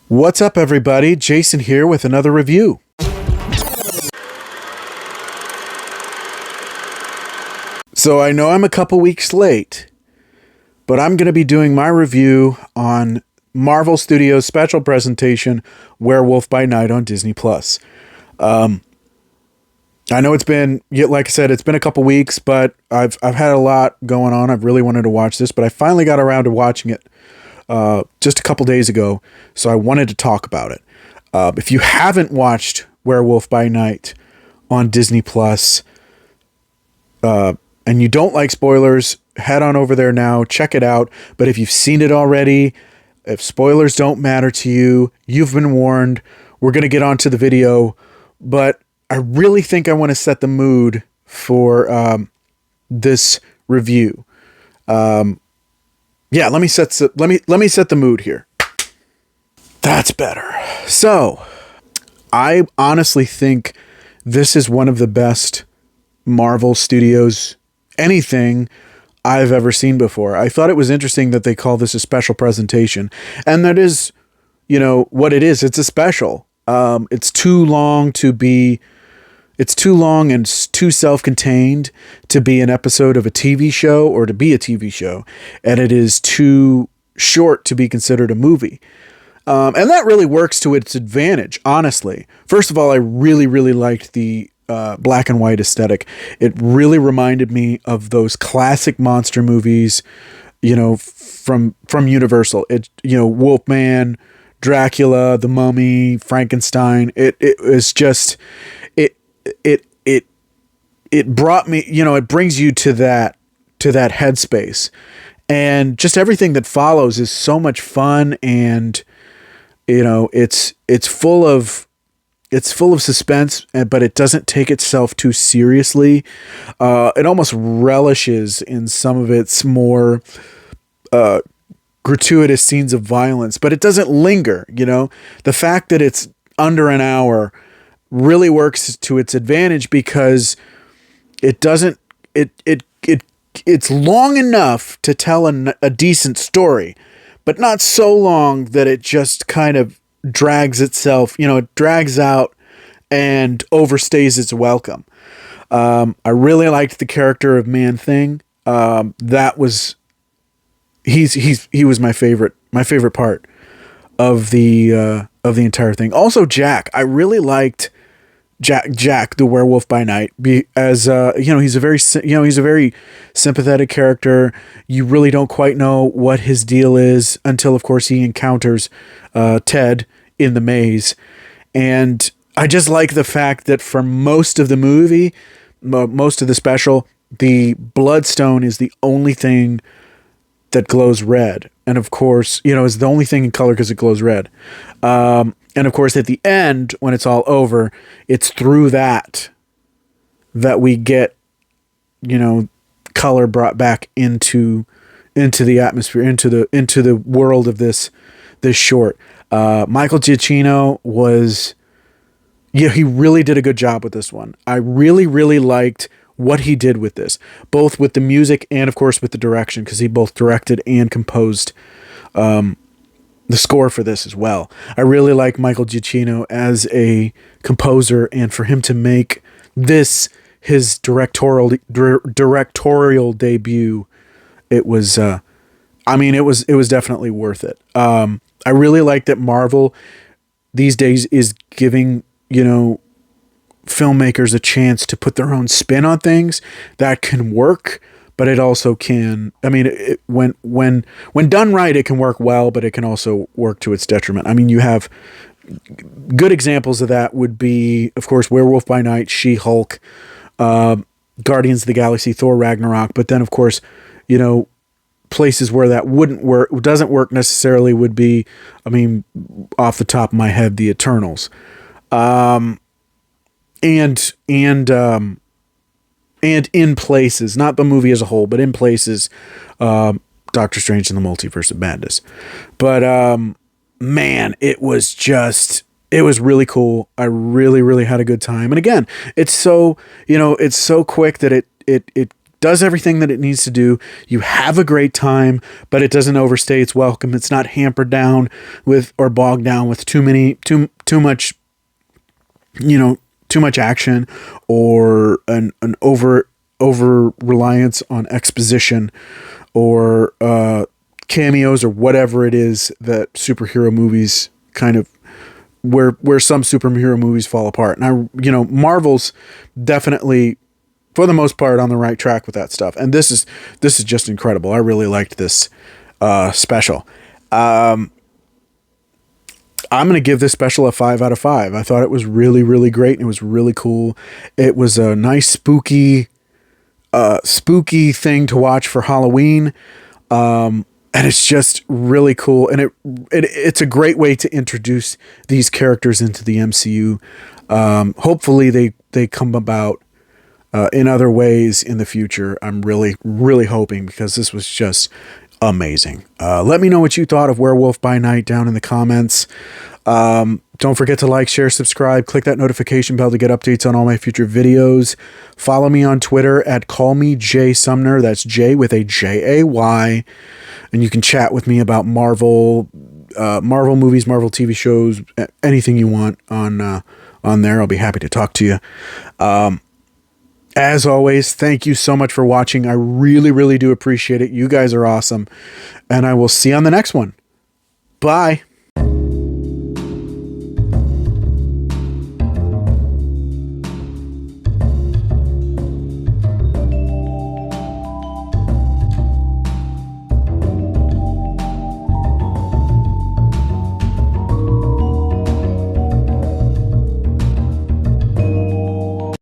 What's up, everybody? Jason here with another review. So I know I'm a couple weeks late, but I'm going to be doing my review on Marvel Studios' special presentation, Werewolf by Night on Disney+. I know it's been, like I said, it's been a couple weeks, but I've had a lot going on. I've really wanted to watch this, but I finally got around to watching it just a couple days ago, so I wanted to talk about it. If you haven't watched Werewolf by Night on Disney+, and you don't like spoilers, head on over there now, check it out. But if you've seen it already, if spoilers don't matter to you, you've been warned. We're going to get onto the video, but I really think I want to set the mood for this review. Let me set the mood here. That's better. So, I honestly think this is one of the best Marvel Studios anything I've ever seen before. I thought it was interesting that they call this a special presentation, and that is, what it is. It's a special. It's too long and too self-contained to be an episode of a TV show or to be a TV show. And it is too short to be considered a movie. And that really works to its advantage, honestly. First of all, I really, really liked the black and white aesthetic. It really reminded me of those classic monster movies, from Universal. Wolfman, Dracula, The Mummy, Frankenstein. It was just... It brought me, it brings you to that headspace, and just everything that follows is so much fun, and it's full of suspense, but it doesn't take itself too seriously. It almost relishes in some of its more gratuitous scenes of violence, but it doesn't linger. The fact that it's under an hour really works to its advantage, because it's long enough to tell a decent story, but not so long that it just kind of drags itself, it drags out and overstays its welcome. I really liked the character of Man-Thing. He was my favorite part of the entire thing. Also Jack, I really liked Jack, the Werewolf by Night, he's a very sympathetic character. You really don't quite know what his deal is until, of course, he encounters Ted in the maze. And I just like the fact that for most of the movie, most of the special, the Bloodstone is the only thing that glows red. And of course, is the only thing in color because it glows red. And of course, at the end, when it's all over, it's through that we get, color brought back into the atmosphere, into the world of this short. Michael Giacchino he really did a good job with this one. I really, really liked what he did with this, both with the music and, of course, with the direction, because he both directed and composed the score for this as well. I really like Michael Giacchino as a composer, and for him to make this his directorial debut, it was definitely worth it. I really like that Marvel these days is giving, filmmakers a chance to put their own spin on things that can work, but it also can, when done right, it can work well, but it can also work to its detriment. You have good examples of that would be, of course, Werewolf by Night, She-Hulk, Guardians of the Galaxy, Thor Ragnarok, but then, of course, places where that doesn't work necessarily would be, off the top of my head, the Eternals. And in places, not the movie as a whole, but in places, Doctor Strange and the Multiverse of Madness. But man, it was really cool. I really, really had a good time. And again, it's so quick that it does everything that it needs to do. You have a great time, but it doesn't overstay its welcome. It's not hampered down with or bogged down with too much, too much action or an over reliance on exposition or cameos or whatever it is that superhero movies kind of where some superhero movies fall apart. And Marvel's definitely, for the most part, on the right track with that stuff. And this is just incredible. I really liked this special. I'm going to give this special a 5 out of 5. I thought it was really, really great. And it was really cool. It was a nice spooky thing to watch for Halloween. And it's just really cool. And it's a great way to introduce these characters into the MCU. Hopefully they come about in other ways in the future. I'm really, really hoping, because this was just amazing. Let me know what you thought of Werewolf by Night down in the comments. Don't forget to like, share, subscribe, click that notification bell to get updates on all my future videos. Follow me on Twitter at callmejsumner. That's J with a Jay. And you can chat with me about Marvel movies, Marvel TV shows, anything you want on there. I'll be happy to talk to you. As always, thank you so much for watching. I really, really do appreciate it. You guys are awesome. And I will see you on the next one. Bye.